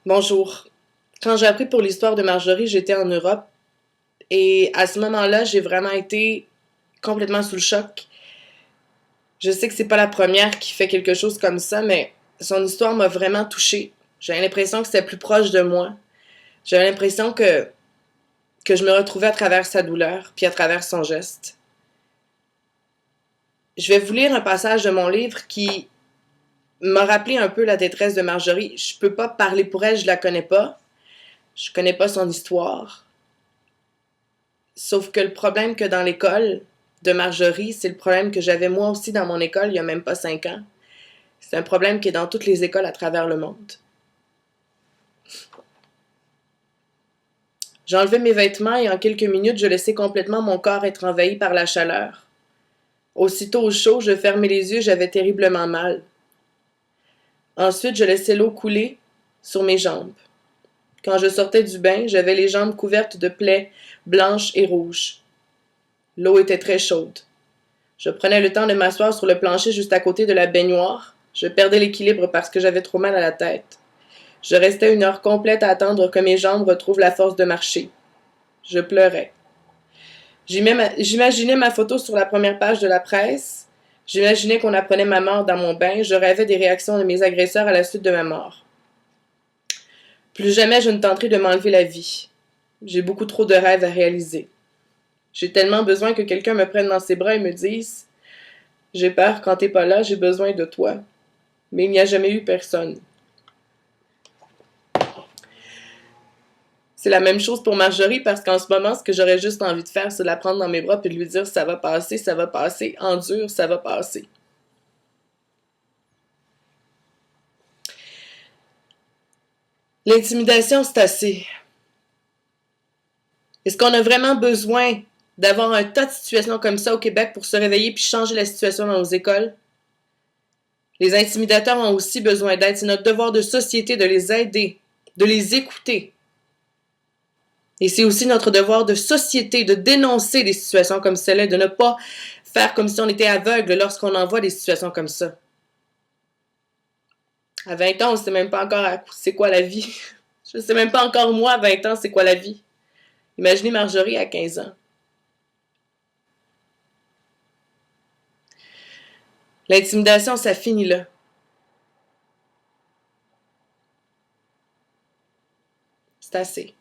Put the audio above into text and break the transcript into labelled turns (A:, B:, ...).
A: Bonjour. Quand j'ai appris pour l'histoire de Marjorie, j'étais en Europe et à ce moment-là, j'ai vraiment été complètement sous le choc. Je sais que c'est pas la première qui fait quelque chose comme ça, mais son histoire m'a vraiment touchée. J'avais l'impression que c'était plus proche de moi. J'avais l'impression que je me retrouvais à travers sa douleur, puis à travers son geste. Je vais vous lire un passage de mon livre qui m'a rappelé un peu la détresse de Marjorie. Je peux pas parler pour elle, je la connais pas. Je connais pas son histoire. Sauf que le problème que dans l'école de Marjorie, c'est le problème que j'avais moi aussi dans mon école il y a même pas 5 ans. C'est un problème qui est dans toutes les écoles à travers le monde. J'ai enlevé mes vêtements et en quelques minutes, je laissais complètement mon corps être envahi par la chaleur. Aussitôt au chaud, je fermais les yeux, j'avais terriblement mal. Ensuite, je laissais l'eau couler sur mes jambes. Quand je sortais du bain, j'avais les jambes couvertes de plaies blanches et rouges. L'eau était très chaude. Je prenais le temps de m'asseoir sur le plancher juste à côté de la baignoire. Je perdais l'équilibre parce que j'avais trop mal à la tête. Je restais une heure complète à attendre que mes jambes retrouvent la force de marcher. Je pleurais. J'imaginais ma photo sur la première page de la presse. J'imaginais qu'on apprenait ma mort dans mon bain. Je rêvais des réactions de mes agresseurs à la suite de ma mort. Plus jamais je ne tenterai de m'enlever la vie. J'ai beaucoup trop de rêves à réaliser. J'ai tellement besoin que quelqu'un me prenne dans ses bras et me dise j'ai peur quand t'es pas là, j'ai besoin de toi. Mais il n'y a jamais eu personne. C'est la même chose pour Marjorie parce qu'en ce moment, ce que j'aurais juste envie de faire, c'est de la prendre dans mes bras et de lui dire ça va passer, endure, ça va passer. L'intimidation, c'est assez. Est-ce qu'on a vraiment besoin d'avoir un tas de situations comme ça au Québec pour se réveiller puis changer la situation dans nos écoles? Les intimidateurs ont aussi besoin d'aide. C'est notre devoir de société de les aider, de les écouter. Et c'est aussi notre devoir de société de dénoncer des situations comme celle-là, de ne pas faire comme si on était aveugle lorsqu'on envoie des situations comme ça. À 20 ans, on ne sait même pas encore c'est quoi la vie. Je ne sais même pas encore moi à 20 ans c'est quoi la vie. Imaginez Marjorie à 15 ans. L'intimidation, ça finit là. C'est assez.